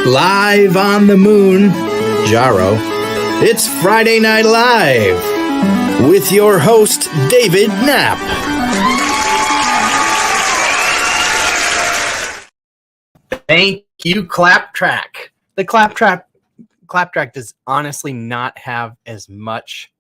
Live on the moon, Jaro. It's Friday Night Live with your host, David Knapp. Thank you, Claptrack. The Claptrack does honestly not have as much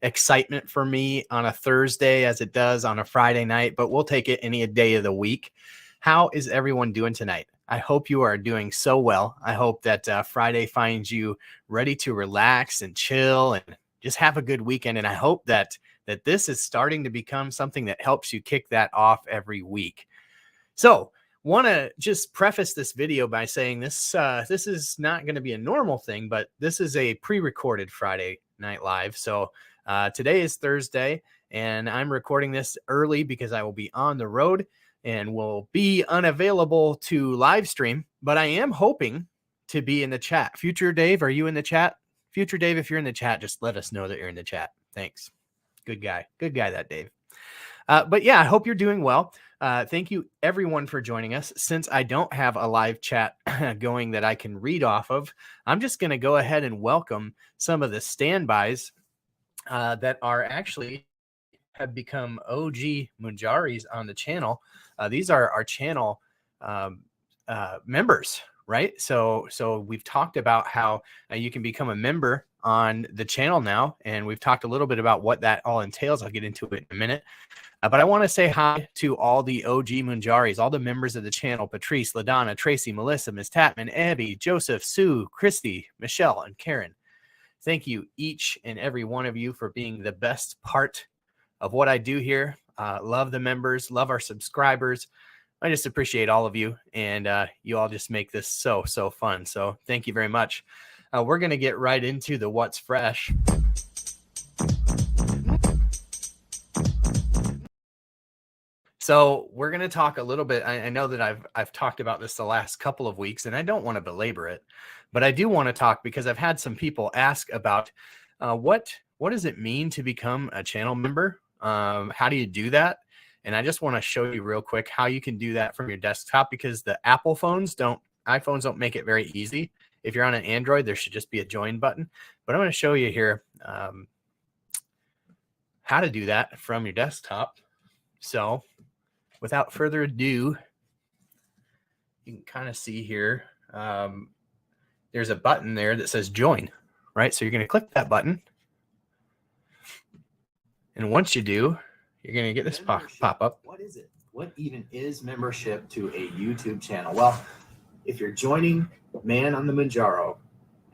excitement for me on a Thursday as it does on a Friday night, but we'll take it any day of the week. How is everyone doing tonight? I hope you are doing so well. I hope that Friday finds you ready to relax and chill and just have a good weekend. And I hope that this is starting to become something that helps you kick that off every week. So, want to just preface this video by saying this is not going to be a normal thing, but this is a pre-recorded Friday Night Live. So today is Thursday, and I'm recording this early because I will be on the road and will be unavailable to live stream, but I am hoping to be in the chat. Future Dave, are you in the chat? Future Dave, if you're in the chat, just let us know that you're in the chat. Thanks. Good guy, that Dave. But yeah, I hope you're doing well. Thank you everyone for joining us. Since I don't have a live chat going that I can read off of, I'm just going to go ahead and welcome some of the standbys that are actually have become OG Mounjaros on the channel. These are our channel members, right? So we've talked about how you can become a member on the channel now, and we've talked a little bit about what that all entails. I'll get into it in a minute. But I want to say hi to all the OG Mounjaros, all the members of the channel: Patrice, LaDonna, Tracy, Melissa, Ms. Tatman, Abby, Joseph, Sue, Christy, Michelle, and Karen. Thank you, each and every one of you, for being the best part of what I do here. Love the members, love our subscribers. I just appreciate all of you, and you all just make this so fun. So thank you very much. We're going to get right into the What's Fresh. So we're going to talk a little bit. I know that I've talked about this the last couple of weeks, and I don't want to belabor it, but I do want to talk because I've had some people ask about what does it mean to become a channel member? How do you do that? And I just want to show you real quick how you can do that from your desktop, because the iPhones don't make it very easy. If you're on an Android, there should just be a join button. But I'm going to show you here how to do that from your desktop. So without further ado, you can kind of see here, there's a button there that says join, right? So you're going to click that button. And once you do, you're going to get this pop up. What is it? What even is membership to a YouTube channel? Well, if you're joining Man on the Mounjaro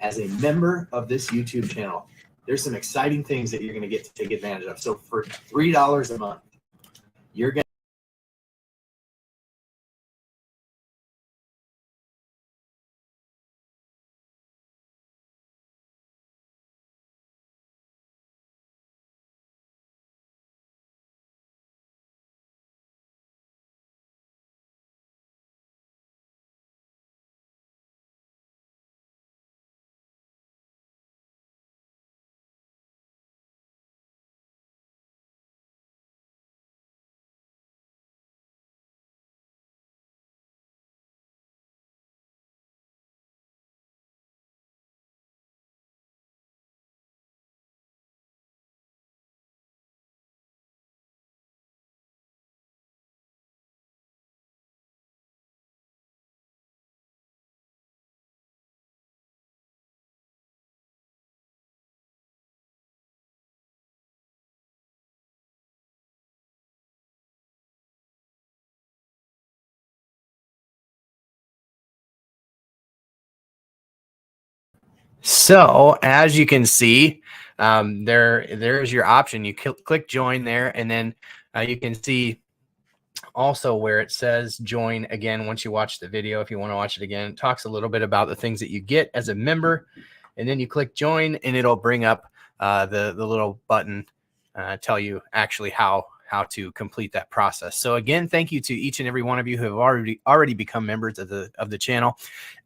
as a member of this YouTube channel, there's some exciting things that you're going to get to take advantage of. So for $3 a month, you're going So as you can see, there's your option. You click join there, and then you can see also where it says join again. Once you watch the video, if you want to watch it again, it talks a little bit about the things that you get as a member, and then you click join, and it'll bring up the little button, tell you actually how to complete that process. So again, thank you to each and every one of you who have already become members of the channel.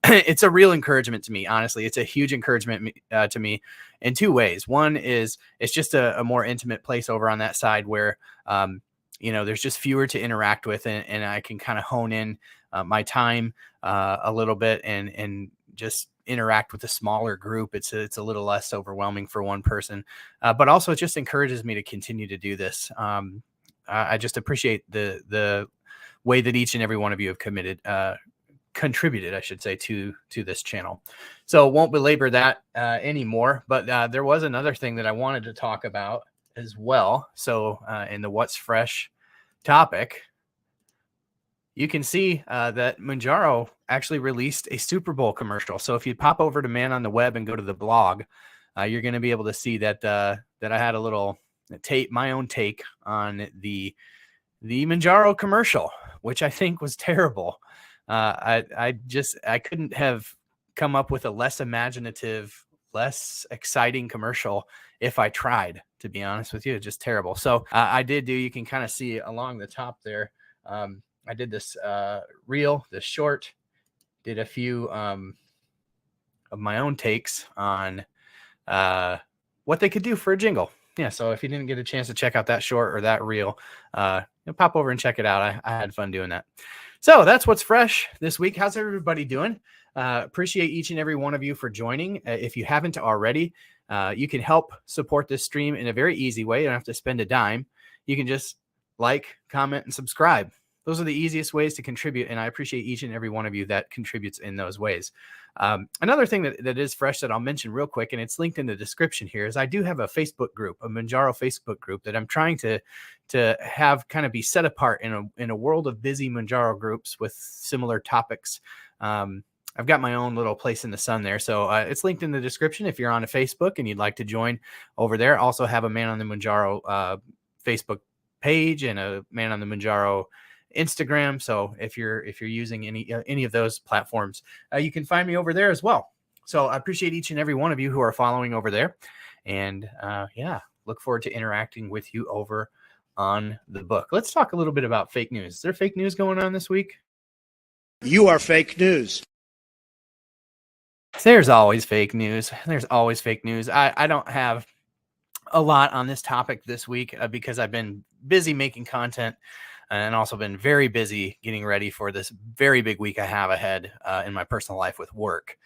It's a real encouragement to me. Honestly, it's a huge encouragement to me in two ways. One is it's just a more intimate place over on that side where, there's just fewer to interact with, and I can kind of hone in my time a little bit and just interact with a smaller group. It's a little less overwhelming for one person, but also it just encourages me to continue to do this. I just appreciate the way that each and every one of you have contributed, I should say, to this channel. So won't belabor that anymore, but there was another thing that I wanted to talk about as well. So in the What's Fresh topic, you can see that Mounjaro actually released a Super Bowl commercial. So if you pop over to Man on the Web and go to the blog, you're going to be able to see that that I had a little my own take on the Mounjaro commercial, which I think was terrible. I couldn't have come up with a less imaginative, less exciting commercial if I tried, to be honest with you. It's just terrible. So I did you can kind of see along the top there. I did this reel, this short, did a few of my own takes on what they could do for a jingle. Yeah, so if you didn't get a chance to check out that short or that reel, pop over and check it out. I had fun doing that. So that's what's fresh this week. How's everybody doing? Appreciate each and every one of you for joining. If you haven't already, you can help support this stream in a very easy way. You don't have to spend a dime. You can just like, comment, and subscribe. Those are the easiest ways to contribute, and I appreciate each and every one of you that contributes in those ways. Another thing that is fresh that I'll mention real quick, and it's linked in the description here, is I do have a Facebook group, a Mounjaro Facebook group that I'm trying to have kind of be set apart in a world of busy Mounjaro groups with similar topics. I've got my own little place in the sun there. So it's linked in the description if you're on a Facebook and you'd like to join over there. Also have a Man on the Mounjaro Facebook page and a Man on the Mounjaro Instagram. So if you're using any of those platforms, you can find me over there as well. So I appreciate each and every one of you who are following over there. And look forward to interacting with you over on the book. Let's talk a little bit about fake news. Is there fake news going on this week? You are fake news. There's always fake news. There's always fake news. I don't have a lot on this topic this week because I've been busy making content and also been very busy getting ready for this very big week I have ahead in my personal life with work.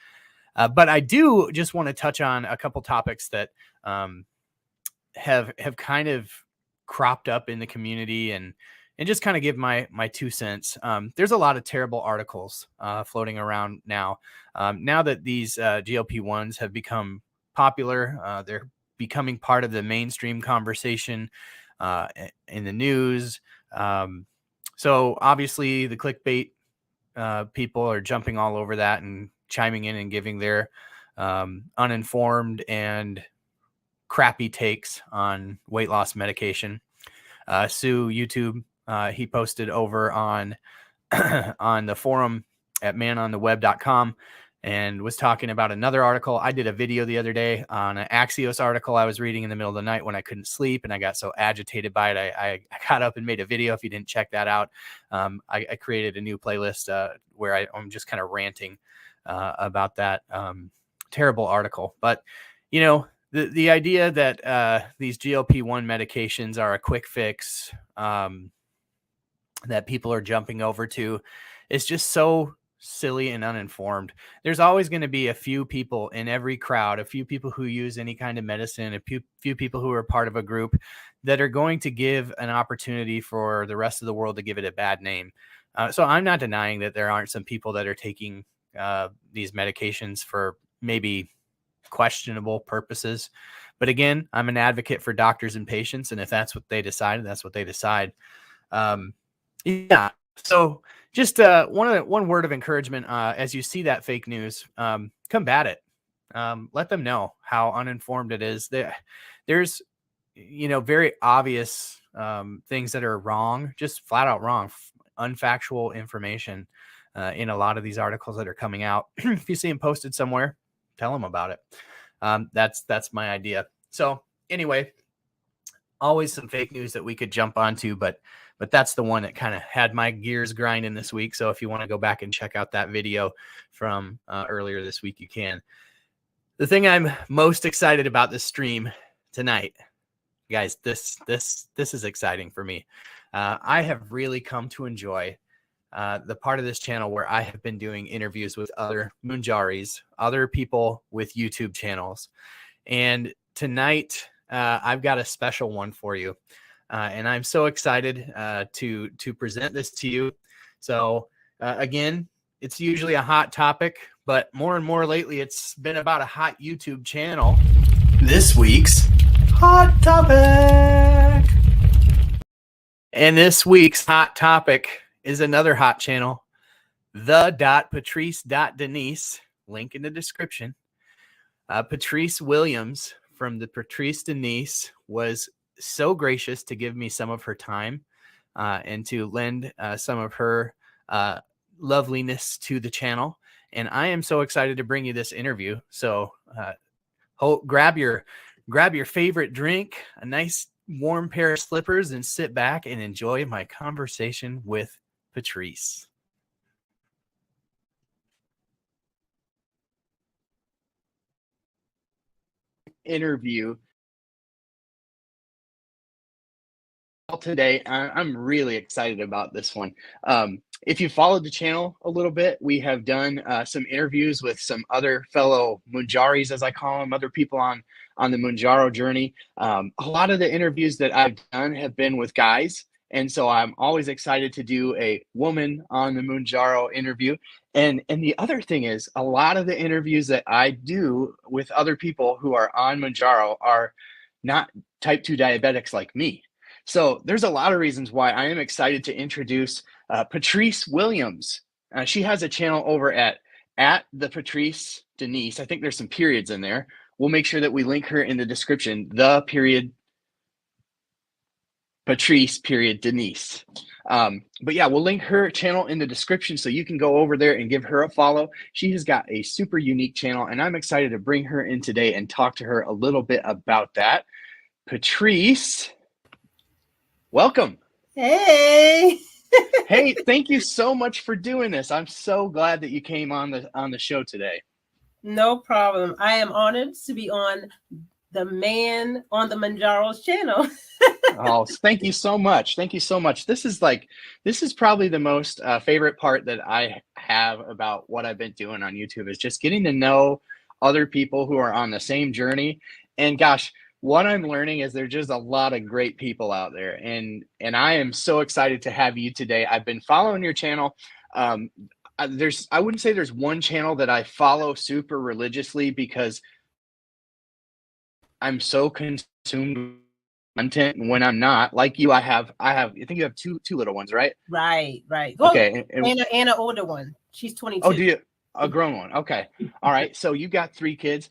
But I do just want to touch on a couple topics that have kind of cropped up in the community and just kind of give my 2 cents. There's a lot of terrible articles floating around now. Now that these GLP-1s have become popular, they're becoming part of the mainstream conversation in the news. So obviously the clickbait people are jumping all over that and chiming in and giving their uninformed and crappy takes on weight loss medication. Sue YouTube, he posted over on on the forum at manontheweb.com and was talking about another article. I did a video the other day on an Axios article I was reading in the middle of the night when I couldn't sleep, and I got so agitated by it. I got up and made a video. If you didn't check that out, I created a new playlist where I'm just kind of ranting about that terrible article. But, you know, the idea that these GLP-1 medications are a quick fix that people are jumping over to is just so silly and uninformed. There's always going to be a few people in every crowd, a few people who use any kind of medicine, a few people who are part of a group that are going to give an opportunity for the rest of the world to give it a bad name. So I'm not denying that there aren't some people that are taking these medications for maybe questionable purposes. But again, I'm an advocate for doctors and patients. And if that's what they decide, that's what they decide. So just one word of encouragement, as you see that fake news, combat it. Let them know how uninformed it is. There's, very obvious things that are wrong, just flat out wrong, unfactual information in a lot of these articles that are coming out. If you see them posted somewhere, tell them about it. That's my idea. So anyway, always some fake news that we could jump onto, but that's the one that kind of had my gears grinding this week. So if you want to go back and check out that video from earlier this week, you can. The thing I'm most excited about this stream tonight, guys, this is exciting for me. I have really come to enjoy the part of this channel where I have been doing interviews with other Mounjaris, other people with YouTube channels. And tonight, I've got a special one for you. And I'm so excited to present this to you. So again, it's usually a hot topic, but more and more lately, it's been about a hot YouTube channel. This week's hot topic. And this week's hot topic is another hot channel, the.patrice.denise, link in the description. Patrice Williams from the Patrice Denise was so gracious to give me some of her time and to lend some of her loveliness to the channel. And I am so excited to bring you this interview. So grab your favorite drink, a nice warm pair of slippers, and sit back and enjoy my conversation with Patrice. Interview today. I'm really excited about this one. If you followed the channel a little bit, we have done some interviews with some other fellow Mounjaris, as I call them, other people on the Mounjaro journey. A lot of the interviews that I've done have been with guys, and so I'm always excited to do a woman on the Mounjaro interview. And the other thing is, a lot of the interviews that I do with other people who are on Mounjaro are not type 2 diabetics like me. So there's a lot of reasons why I am excited to introduce Patrice Williams. She has a channel over at the Patrice Denise. I think there's some periods in there. We'll make sure that we link her in the description. Patrice Denise. But yeah, we'll link her channel in the description so you can go over there and give her a follow. She has got a super unique channel, and I'm excited to bring her in today and talk to her a little bit about that. Patrice, welcome. Hey. Hey, thank you so much for doing this. I'm so glad that you came on the show today. No problem. I am honored to be on the Man on the Mounjaro's channel. Oh, thank you so much. Thank you so much. This is probably the most favorite part that I have about what I've been doing on YouTube, is just getting to know other people who are on the same journey. And gosh, what I'm learning is there's just a lot of great people out there, and I am so excited to have you today. I've been following your channel. I wouldn't say there's one channel that I follow super religiously, because I'm so consumed with content, and when I'm not, like you, I think you have two little ones, right? Right. Okay. And an older one. She's 22. Oh, do you? A grown one. Okay. All right. So you got 3 kids.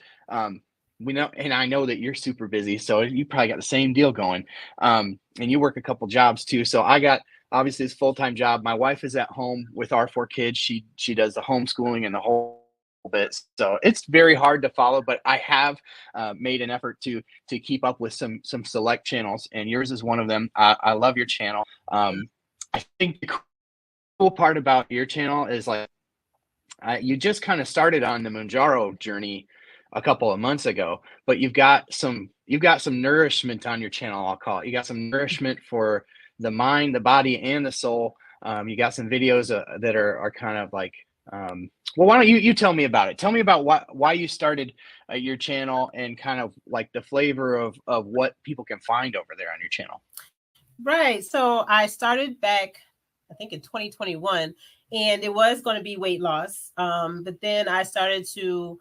We know, and I know that you're super busy, so you probably got the same deal going. And you work a couple jobs too. So I got obviously this full-time job. My wife is at home with our 4 kids. She does the homeschooling and the whole bit. So it's very hard to follow, but I have made an effort to keep up with some select channels, and yours is one of them. I love your channel. I think the cool part about your channel is you just kind of started on the Mounjaro journey a couple of months ago, but you've got some nourishment on your channel, I'll call it. You got some nourishment for the mind, the body, and the soul. You got some videos that are kind of like, well, why don't you tell me about it? Tell me about why you started your channel, and kind of like the flavor of what people can find over there on your channel. Right. So I started back, I think in 2021, and it was going to be weight loss. But then I started to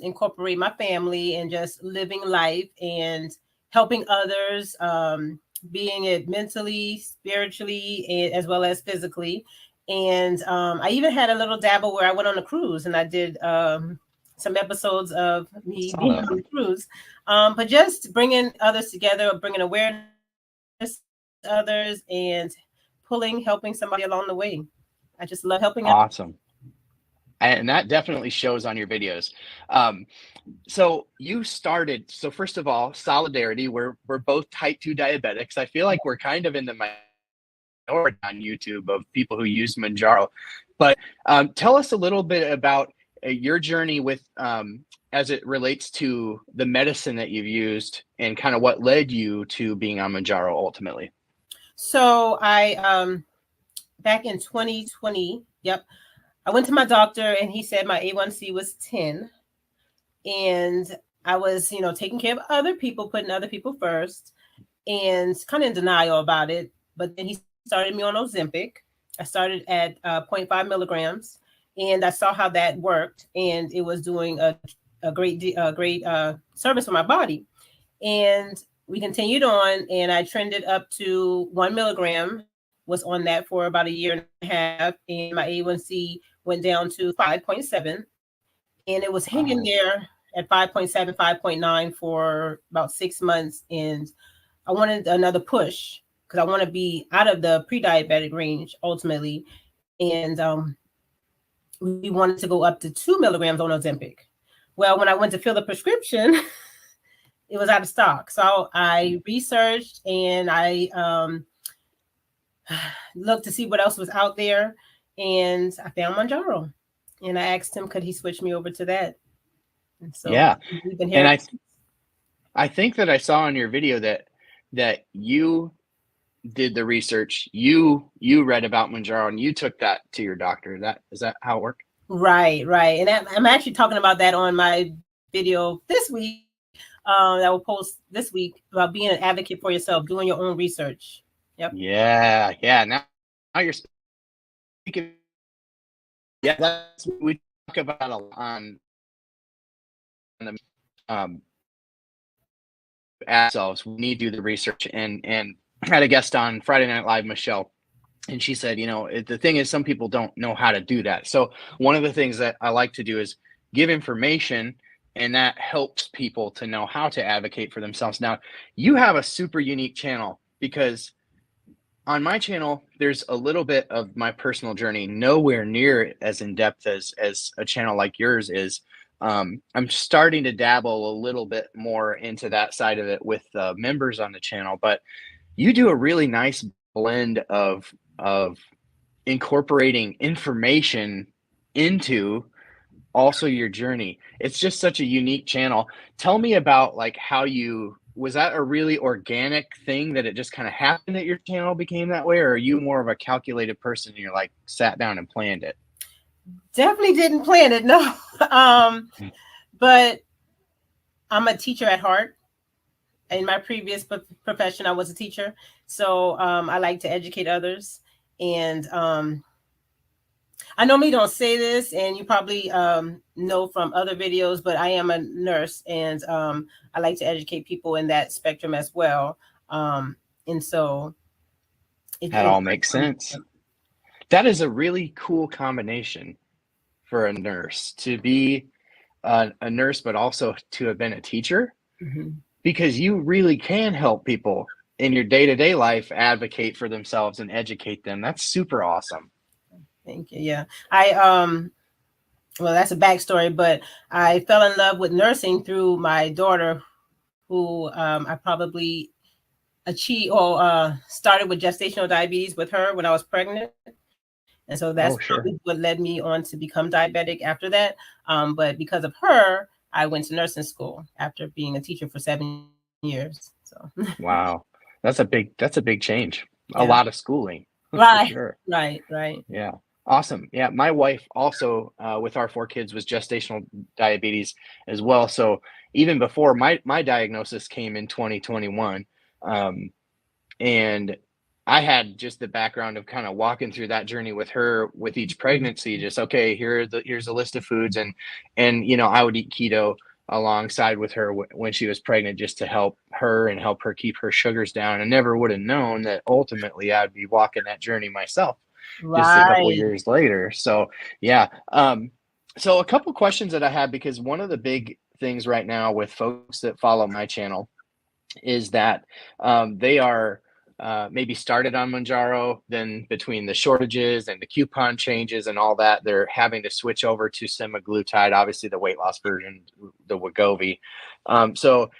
incorporate my family and just living life and helping others, being it mentally, spiritually, and as well as physically. And I even had a little dabble where I went on a cruise, and I did some episodes of me being on the cruise. But just bringing others together, bringing awareness to others, and helping somebody along the way. I just love helping. Awesome. And that definitely shows on your videos. So you started, so first of all, solidarity, we're both type 2 diabetics. I feel like we're kind of in the minority on YouTube of people who use Mounjaro. But tell us a little bit about your journey with, as it relates to the medicine that you've used, and kind of what led you to being on Mounjaro ultimately. So I back in 2020. Yep. I went to my doctor and he said my A1C was 10. And I was, taking care of other people, putting other people first, and kind of in denial about it. But then he started me on Ozempic. I started at 0.5 milligrams, and I saw how that worked, and it was doing a great service for my body. And we continued on, and I trended up to 1 milligram, was on that for about a year and a half, and my A1C went down to 5.7, and it was hanging there at 5.7, 5.9 for about 6 months. And I wanted another push because I want to be out of the pre-diabetic range ultimately. And we wanted to go up to 2 milligrams on Ozempic. Well, when I went to fill the prescription, it was out of stock. So I researched and I looked to see what else was out there. And I found Mounjaro. And I asked him, could he switch me over to that? And so Yeah. we've been And I think that I saw in your video that you did the research, you read about Mounjaro and you took that to your doctor. Is that how it worked? Right. And I'm actually talking about that on my video this week. That will post this week about being an advocate for yourself, doing your own research. Yep. Yeah. Now you're speaking. Yeah, that's what we talk about a lot on the ourselves. We need to do the research, and I had a guest on Friday Night Live, Michelle, and she said, the thing is, some people don't know how to do that. So one of the things that I like to do is give information, and that helps people to know how to advocate for themselves. Now, you have a super unique channel, because on my channel, there's a little bit of my personal journey, nowhere near as in depth as a channel like yours is. I'm starting to dabble a little bit more into that side of it with members on the channel, but you do a really nice blend of incorporating information into also your journey. It's just such a unique channel. Tell me about was that a really organic thing that it just kind of happened that your channel became that way, or are you more of a calculated person and you're like sat down and planned it? Definitely didn't plan it, no. But I'm a teacher at heart. In my previous profession, I was a teacher. So I like to educate others. And I normally don't say this, and you probably know from other videos, but I am a nurse, and I like to educate people in that spectrum as well. And so that all makes sense. That is a really cool combination for a nurse, to be a nurse, but also to have been a teacher, because you really can help people in your day-to-day life advocate for themselves and educate them. That's super awesome. Thank you. Yeah. Well, that's a backstory, but I fell in love with nursing through my daughter, who I probably started with gestational diabetes with her when I was pregnant. And so that's probably what led me on to become diabetic after that. But because of her, I went to nursing school after being a teacher for 7 years. So wow, that's a big change. Yeah. A lot of schooling. Right. Sure. Right. Yeah. Awesome. Yeah. My wife also, with our 4 kids, was gestational diabetes as well. So even before my diagnosis came in 2021, and I had just the background of kind of walking through that journey with her with each pregnancy. Just, okay, here's a list of foods, and I would eat keto alongside with her when she was pregnant, just to help her and help her keep her sugars down. I never would have known that ultimately I'd be walking that journey myself just a couple of years later. So yeah. So a couple questions that I have, because one of the big things right now with folks that follow my channel is that they are maybe started on Mounjaro, then between the shortages and the coupon changes and all that, they're having to switch over to Semaglutide, obviously the weight loss version, the Wegovy. So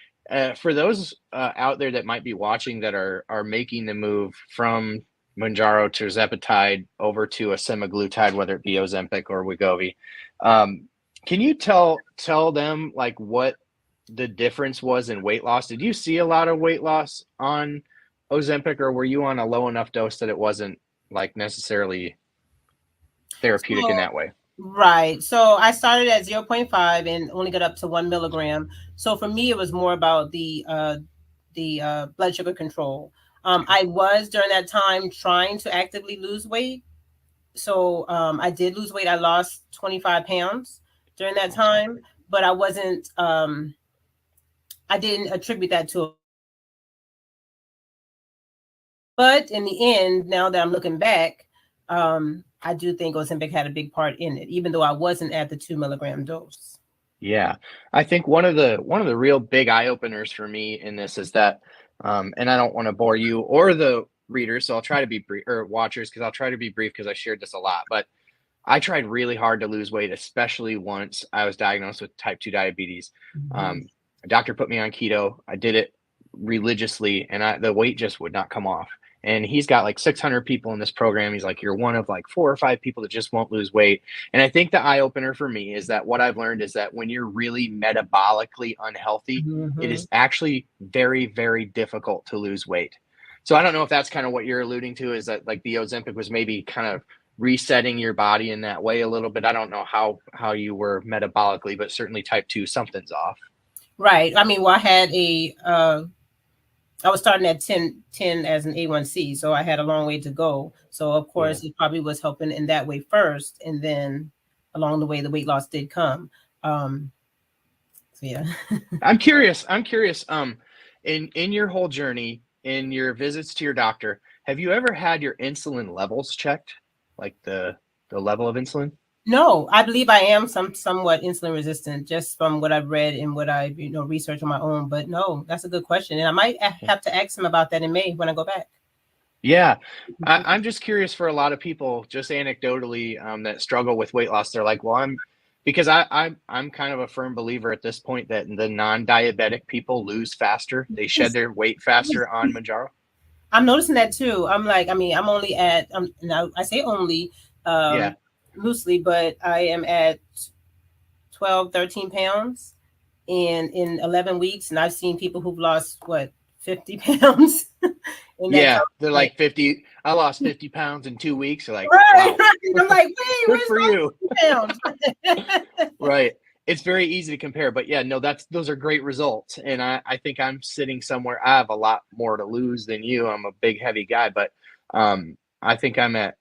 for those out there that might be watching that are making the move from Mounjaro to Tirzepatide over to a Semaglutide, whether it be Ozempic or Wegovy, can you tell them like what the difference was in weight loss? Did you see a lot of weight loss on Ozempic, or were you on a low enough dose that it wasn't like necessarily therapeutic in that way. Right. So I started at 0.5 and only got up to 1 milligram. So for me, it was more about the blood sugar control. I was during that time trying to actively lose weight. So I did lose weight. I lost 25 pounds during that time, but I wasn't, I didn't attribute that to. But in the end, now that I'm looking back, I do think Ozempic had a big part in it, even though I wasn't at the 2 milligram dose. Yeah, I think one of the real big eye openers for me in this is that, and I don't want to bore you or the readers, so I'll try to be brief, or watchers, because I'll try to be brief because I shared this a lot. But I tried really hard to lose weight, especially once I was diagnosed with type 2 diabetes. A doctor put me on keto. I did it religiously, and the weight just would not come off. And he's got like 600 people in this program. He's like, you're one of like 4 or 5 people that just won't lose weight. And I think the eye opener for me is that what I've learned is that when you're really metabolically unhealthy, it is actually very, very difficult to lose weight. So I don't know if that's kind of what you're alluding to, is that like the Ozempic was maybe kind of resetting your body in that way a little bit. I don't know how you were metabolically, but certainly type 2, something's off. Right. I mean, well, I had I was starting at 10 as an A1C, so I had a long way to go. So of course, it probably was helping in that way first, and then along the way, the weight loss did come. So yeah. I'm curious. In your whole journey, in your visits to your doctor, have you ever had your insulin levels checked, like the level of insulin? No, I believe I am somewhat insulin resistant, just from what I've read and what I researched on my own. But no, that's a good question, and I might have to ask him about that in May when I go back. Yeah, I'm just curious for a lot of people, just anecdotally, that struggle with weight loss. They're like, well, I'm kind of a firm believer at this point that the non-diabetic people lose faster. They shed their weight faster on Mounjaro. I'm noticing that too. I'm like, I mean, I'm only at now I say only loosely, but I am at 12, 13 pounds in 11 weeks. And I've seen people who've lost 50 pounds. Yeah, they're like 50. I lost 50 pounds in 2 weeks. They're like, right, wow. right. I'm like, wait, good for you. Pounds? Right. It's very easy to compare, but yeah, no, those are great results. And I think I'm sitting somewhere. I have a lot more to lose than you. I'm a big, heavy guy, but I think I'm at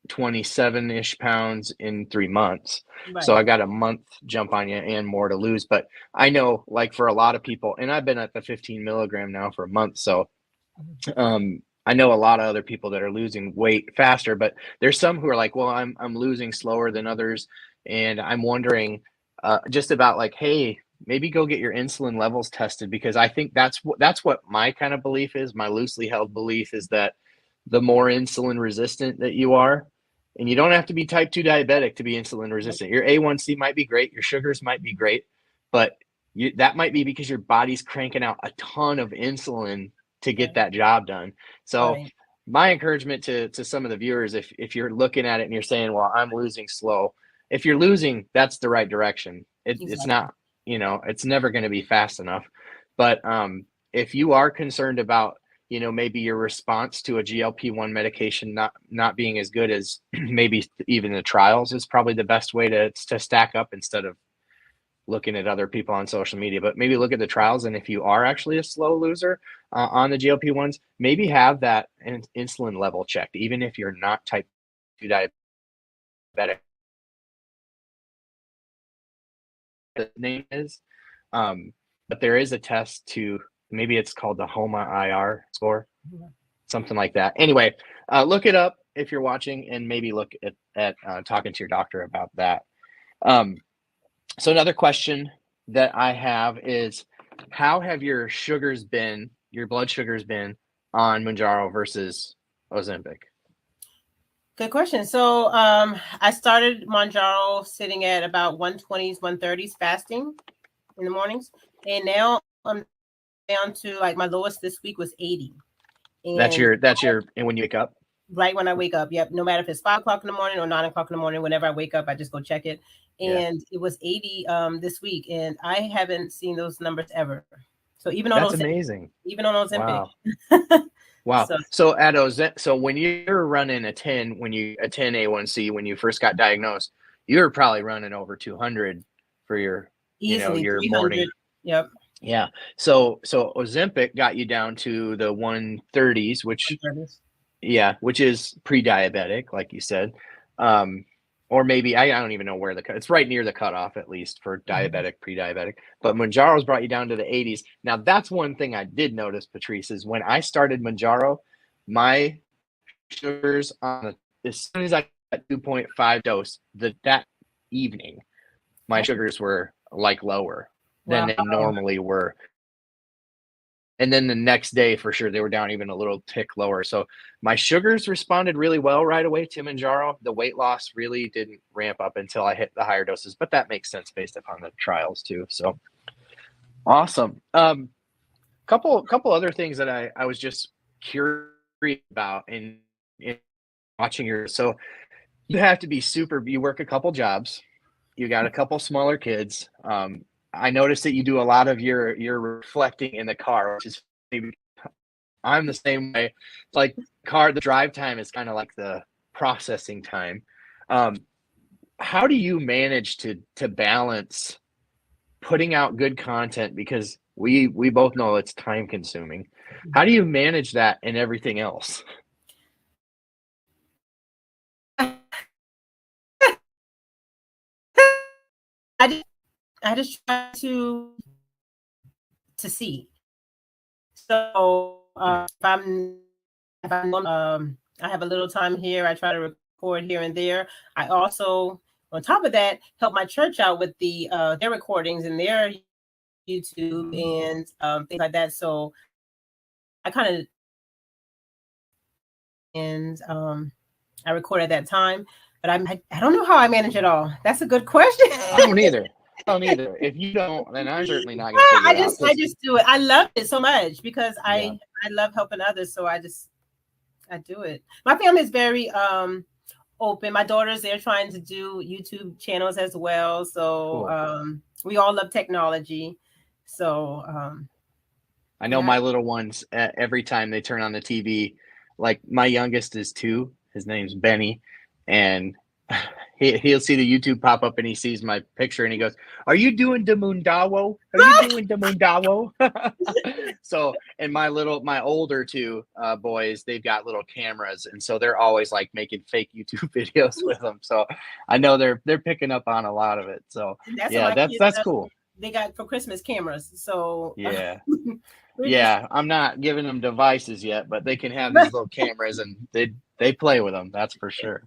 27-ish pounds in 3 months. Right. So I got a month jump on you and more to lose. But I know, like, for a lot of people, and I've been at the 15 milligram now for a month. So I know a lot of other people that are losing weight faster, but there's some who are like, well, I'm losing slower than others. And I'm wondering just about like, hey, maybe go get your insulin levels tested, because I think that's what my kind of belief is. My loosely held belief is that the more insulin resistant that you are, and you don't have to be type 2 diabetic to be insulin resistant. Your A1C might be great. Your sugars might be great, but that might be because your body's cranking out a ton of insulin to get that job done. So my encouragement to some of the viewers, if you're looking at it and you're saying, well, I'm losing slow, if you're losing, that's the right direction. It's not, it's never going to be fast enough. But if you are concerned about, maybe your response to a GLP-1 medication not being as good as maybe even the trials, is probably the best way to stack up, instead of looking at other people on social media. But maybe look at the trials, and if you are actually a slow loser on the GLP-1s, maybe have that insulin level checked, even if you're not type 2 diabetic. The name is, but there is a test to, maybe it's called the HOMA-IR score, something like that. Anyway, look it up if you're watching, and maybe look at talking to your doctor about that. So another question that I have is, how have your blood sugars been on Mounjaro versus Ozempic? Good question. So I started Mounjaro sitting at about 120s, 130s fasting in the mornings. And now I'm down to, like, my lowest this week was 80. And that's your, and when you wake up? Right when I wake up. Yep. No matter if it's 5 o'clock in the morning or 9 o'clock in the morning, whenever I wake up, I just go check it. And it was 80 this week. And I haven't seen those numbers ever. So even on That's amazing. Even on Ozempic. Wow. Wow. So at so when you're running a 10 A1C when you first got diagnosed, you were probably running over 200 for your easily your 300. morning. Yep. Yeah. So Ozempic got you down to the 130s, which is pre-diabetic, like you said. Or maybe I don't even know where it's right near the cutoff, at least for diabetic, pre-diabetic. But Mounjaro's brought you down to the 80s. Now, that's one thing I did notice, Patrice, is when I started Mounjaro, my sugars as soon as I got 2.5 dose that evening, my sugars were like lower than they normally were. And then the next day, for sure, they were down even a little tick lower. So my sugars responded really well right away to Mounjaro. The weight loss really didn't ramp up until I hit the higher doses, but that makes sense based upon the trials too. So awesome. Couple other things that I was just curious about in watching your. So you have to be you work a couple jobs. You got a couple smaller kids. I noticed that you do a lot of your reflecting in the car, which is I'm the same way. It's like the drive time is kind of like the processing time. How do you manage to balance putting out good content, because we both know it's time consuming? How do you manage that and everything else? I just try to see. So if I'm I have a little time here, I try to record here and there. I also, on top of that, help my church out with their recordings and their YouTube and things like that. So I kind of I record at that time, but I don't know how I manage it all. That's a good question. I don't either. If you don't, then I'm certainly not going to figure it out. I just do it. I love it so much because I love helping others. So I do it. My family is very open. My daughters, they're trying to do YouTube channels as well. So cool. We all love technology. So I know my little ones, every time they turn on the TV, like my youngest is 2. His name's Benny, and he'll see the YouTube pop up and he sees my picture and he goes, "Are you doing the Mundawo? Are you doing the Mundawo?" So, and my older 2 boys, they've got little cameras, and so they're always like making fake YouTube videos with them. So I know they're picking up on a lot of it. So that's cool. They got for Christmas cameras. So yeah, I'm not giving them devices yet, but they can have these little cameras and they play with them. That's for sure.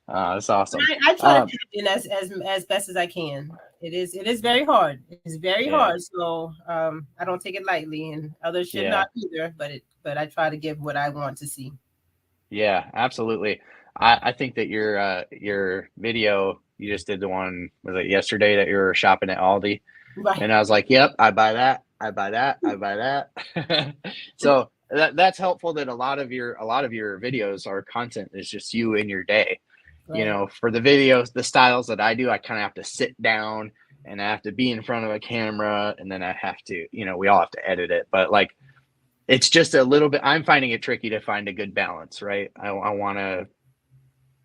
That's awesome. I try to fit in as best as I can. It is very hard. It's very hard. So I don't take it lightly, and others should not either. But I try to give what I want to see. Yeah, absolutely. I think that your video, you just did the one, was it yesterday, that you were shopping at Aldi? Right. And I was like, yep, I buy that. I buy that. I buy that. So that's helpful that a lot of your videos or content is just you in your day. Right. You know, for the videos, the styles that I do, I kind of have to sit down and I have to be in front of a camera, and then I have to, we all have to edit it, but like, it's just a little bit, I'm finding it tricky to find a good balance, right? I want to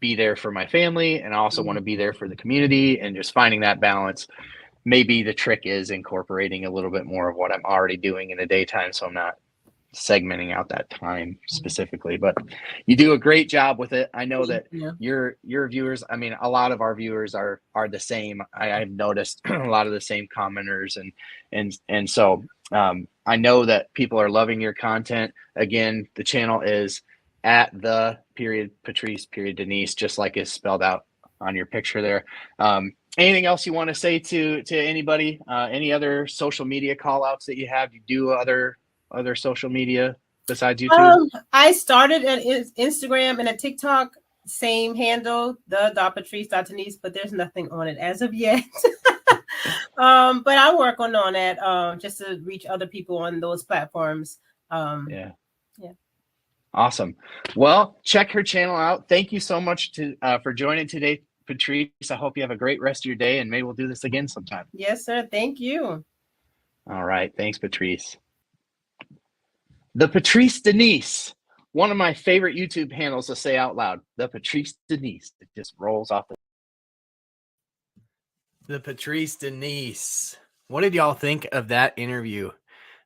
be there for my family, and I also want to be there for the community, and just finding that balance. Maybe the trick is incorporating a little bit more of what I'm already doing in the daytime, so I'm not segmenting out that time specifically. But you do a great job with it. I know that your viewers, I mean, a lot of our viewers are the same. I've noticed a lot of the same commenters, and so I know that people are loving your content. Again, the channel is @Patrice_Denise, just like it's spelled out on your picture there. Anything else you want to say to anybody? Any other social media call outs that you have? You do other social media besides YouTube? I started an Instagram and a TikTok, same handle, the.Patrice.Denise, but there's nothing on it as of yet. But I'm working on that just to reach other people on those platforms. Yeah. Awesome. Well, check her channel out. Thank you so much for joining today, Patrice. I hope you have a great rest of your day, and maybe we'll do this again sometime. Yes, sir. Thank you. All right. Thanks, Patrice. The Patrice Denise, one of my favorite YouTube handles to say out loud. The Patrice Denise. It just rolls off the Patrice Denise. What did y'all think of that interview?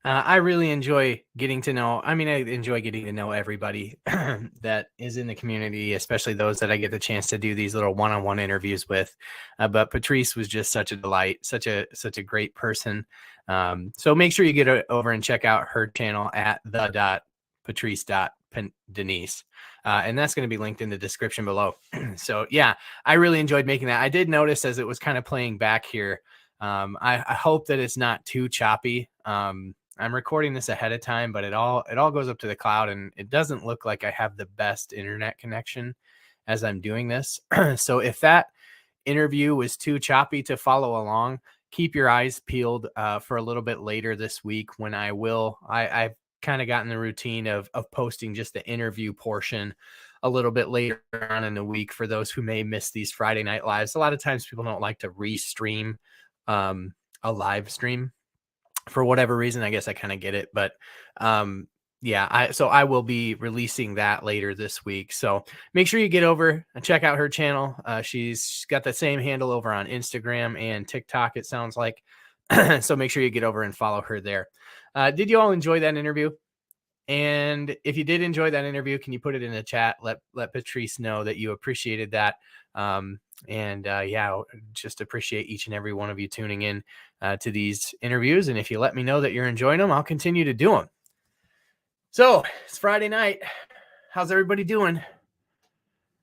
I really enjoy getting to know. I enjoy getting to know everybody that is in the community, especially those that I get the chance to do these little one-on-one interviews with. But Patrice was just such a delight, such a great person. So make sure you get over and check out her channel at the.patrice.denise. And that's going to be linked in the description below. So yeah, I really enjoyed making that. I did notice as it was kind of playing back here. I hope that it's not too choppy. I'm recording this ahead of time, but it all goes up to the cloud, and it doesn't look like I have the best internet connection as I'm doing this. So if that interview was too choppy to follow along, keep your eyes peeled for a little bit later this week when I've kind of gotten the routine of posting just the interview portion a little bit later on in the week for those who may miss these Friday night lives. A lot of times people don't like to restream a live stream for whatever reason. I guess I kind of get it, but yeah, so I will be releasing that later this week. So make sure you get over and check out her channel. She's got the same handle over on Instagram and TikTok, it sounds like. So make sure you get over and follow her there. Did you all enjoy that interview? And if you did enjoy that interview, can you put it in the chat? Let Patrice know that you appreciated that. Yeah, just appreciate each and every one of you tuning in to these interviews. And if you let me know that you're enjoying them, I'll continue to do them. So it's Friday night. How's everybody doing?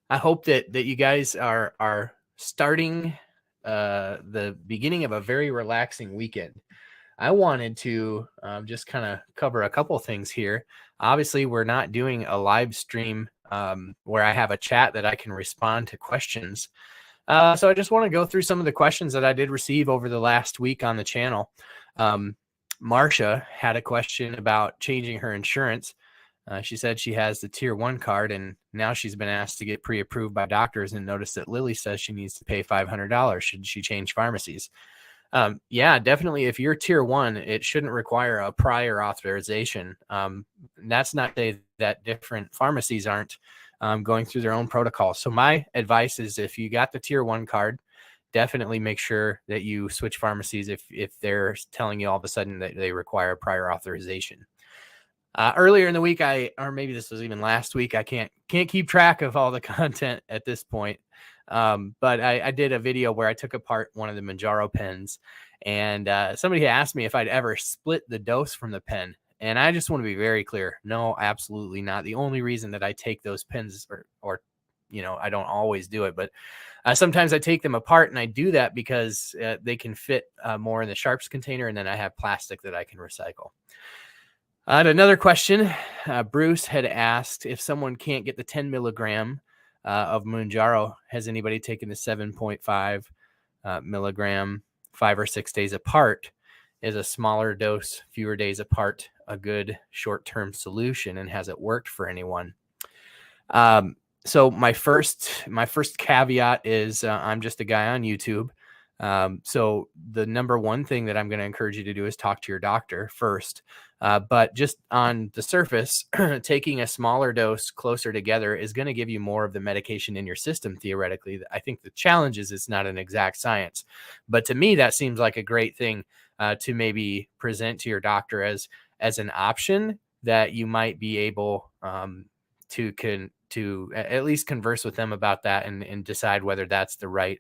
I hope that you guys are starting the beginning of a very relaxing weekend. I wanted to just kind of cover a couple things here. Obviously, we're not doing a live stream where I have a chat that I can respond to questions. So I just want to go through some of the questions that I did receive over the last week on the channel. Marsha had a question about changing her insurance. She said she has the tier 1 card, and now she's been asked to get pre-approved by doctors, and noticed that Lily says she needs to pay $500. Should she change pharmacies? Yeah, definitely. If you're tier 1, it shouldn't require a prior authorization. That's not to say that different pharmacies aren't going through their own protocols. So my advice is, if you got the tier 1 card, definitely make sure that you switch pharmacies if they're telling you all of a sudden that they require prior authorization. Earlier in the week, or maybe this was even last week, I can't keep track of all the content at this point. But I did a video where I took apart one of the Mounjaro pens, and somebody asked me if I'd ever split the dose from the pen. And I just want to be very clear. No, absolutely not. The only reason that I take those pens, or I don't always do it, but sometimes I take them apart, and I do that because they can fit more in the sharps container, and then I have plastic that I can recycle. Another question, Bruce had asked if someone can't get the 10 milligram of Mounjaro, has anybody taken the 7.5 milligram 5 or 6 days apart? Is a smaller dose, fewer days apart, a good short-term solution, and has it worked for anyone? So my first caveat is I'm just a guy on YouTube. So the number one thing that I'm going to encourage you to do is talk to your doctor first. But just on the surface, taking a smaller dose closer together is going to give you more of the medication in your system, theoretically. I think the challenge is it's not an exact science. But to me, that seems like a great thing to maybe present to your doctor as an option that you might be able to at least converse with them about that and decide whether that's the right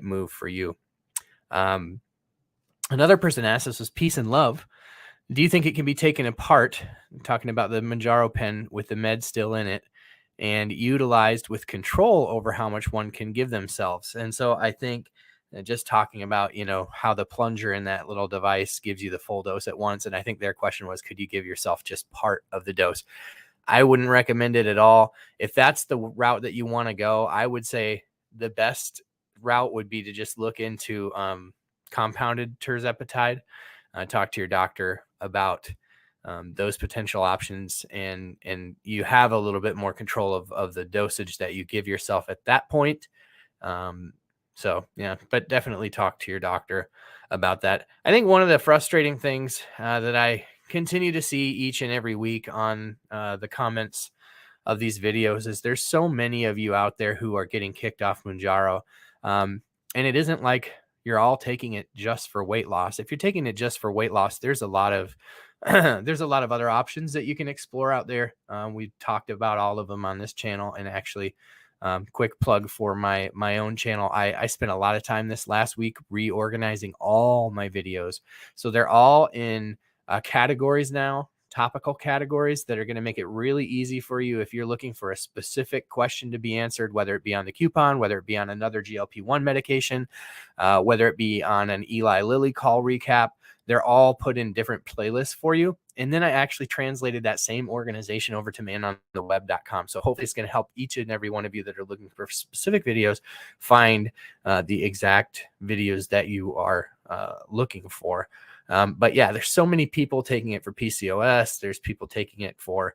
move for you. Another person asked, this was Peace and Love, do you think it can be taken apart, talking about the Mounjaro pen with the med still in it, and utilized with control over how much one can give themselves? And so I think just talking about, how the plunger in that little device gives you the full dose at once. And I think their question was, could you give yourself just part of the dose? I wouldn't recommend it at all. If that's the route that you want to go, I would say the best route would be to just look into compounded tirzepatide. Talk to your doctor about those potential options, and you have a little bit more control of the dosage that you give yourself at that point. So yeah, but definitely talk to your doctor about that. I think one of the frustrating things that I continue to see each and every week on the comments of these videos is there's so many of you out there who are getting kicked off Mounjaro. And it isn't like you're all taking it just for weight loss. If you're taking it just for weight loss, there's a lot of there's a lot of other options that you can explore out there. We talked about all of them on this channel, and actually quick plug for my own channel. I spent a lot of time this last week reorganizing all my videos. So they're all in categories now, topical categories that are going to make it really easy for you if you're looking for a specific question to be answered, whether it be on the coupon, whether it be on another GLP-1 medication, whether it be on an Eli Lilly call recap. They're all put in different playlists for you. And then I actually translated that same organization over to manontheweb.com. So hopefully it's going to help each and every one of you that are looking for specific videos find the exact videos that you are looking for. But yeah, there's so many people taking it for PCOS. There's people taking it for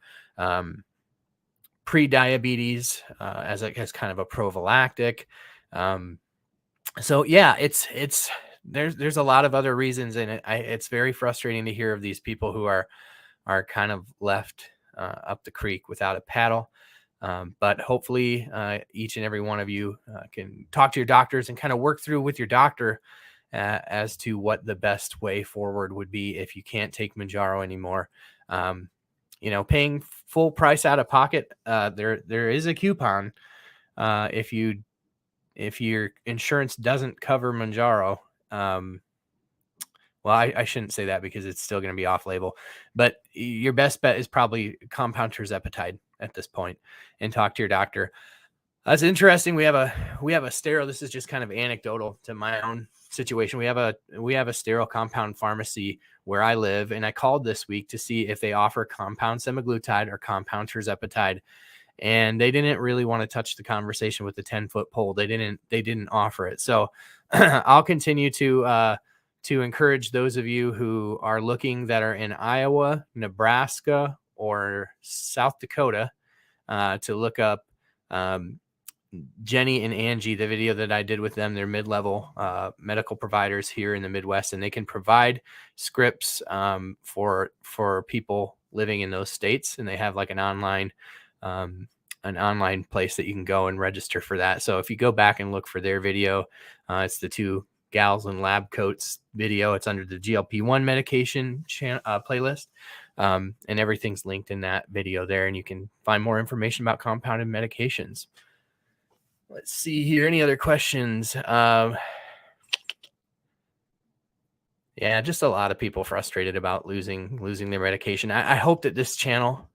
pre-diabetes as kind of a prophylactic. So yeah, there's a lot of other reasons, and it's very frustrating to hear of these people who are kind of left up the creek without a paddle. But hopefully each and every one of you can talk to your doctors and kind of work through with your doctor as to what the best way forward would be if you can't take Mounjaro anymore. Paying full price out of pocket, there is a coupon if your insurance doesn't cover Mounjaro. Well, I shouldn't say that because it's still going to be off label, but your best bet is probably compound tirzepatide at this point, and talk to your doctor. That's interesting. We have a sterile. This is just kind of anecdotal to my own situation. We have a sterile compound pharmacy where I live, and I called this week to see if they offer compound semaglutide or compound tirzepatide. And they didn't really want to touch the conversation with the 10-foot pole. They didn't offer it. So I'll continue to encourage those of you who are looking that are in Iowa, Nebraska, or South Dakota to look up Jenny and Angie, the video that I did with them. They're mid-level medical providers here in the Midwest, and they can provide scripts for people living in those states. And they have like an online place that you can go and register for that. So if you go back and look for their video, it's the two gals in lab coats video. It's under the GLP-1 medication playlist. And everything's linked in that video there. And you can find more information about compounded medications. Let's see here. Any other questions? Yeah, just a lot of people frustrated about losing their medication. I hope that this channel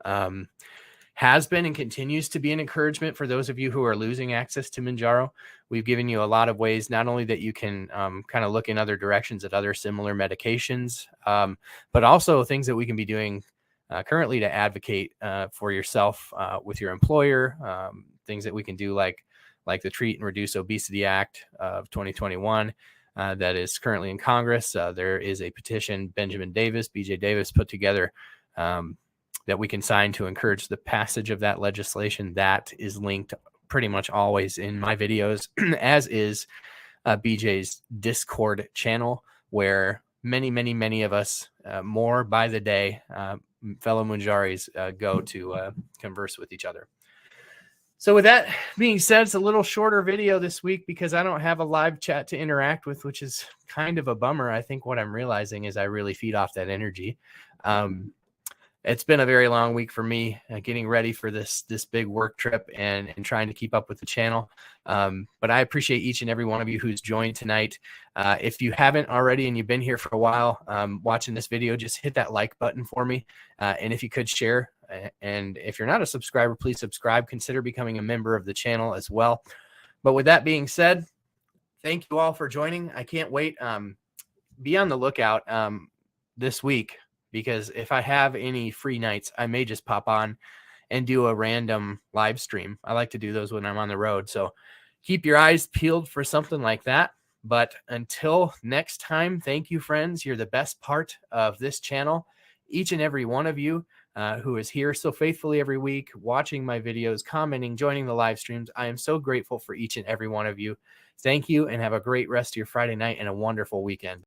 has been and continues to be an encouragement for those of you who are losing access to Mounjaro. We've given you a lot of ways, not only that you can kind of look in other directions at other similar medications, but also things that we can be doing currently to advocate for yourself with your employer, things that we can do like the Treat and Reduce Obesity Act of 2021 that is currently in Congress. There is a petition BJ Davis put together that we can sign to encourage the passage of that legislation. That is linked pretty much always in my videos, as is BJ's Discord channel, where many of us, more by the day, fellow Mounjaris go to converse with each other. So with that being said, it's a little shorter video this week because I don't have a live chat to interact with, which is kind of a bummer. I think what I'm realizing is I really feed off that energy. It's been a very long week for me, getting ready for this big work trip and trying to keep up with the channel. But I appreciate each and every one of you who's joined tonight. If you haven't already and you've been here for a while watching this video, just hit that like button for me. And if you could share, and if you're not a subscriber, please subscribe. Consider becoming a member of the channel as well. But with that being said, thank you all for joining. I can't wait. Be on the lookout this week, because if I have any free nights, I may just pop on and do a random live stream. I like to do those when I'm on the road. So keep your eyes peeled for something like that. But until next time, thank you, friends. You're the best part of this channel. Each and every one of you who is here so faithfully every week, watching my videos, commenting, joining the live streams. I am so grateful for each and every one of you. Thank you, and have a great rest of your Friday night and a wonderful weekend.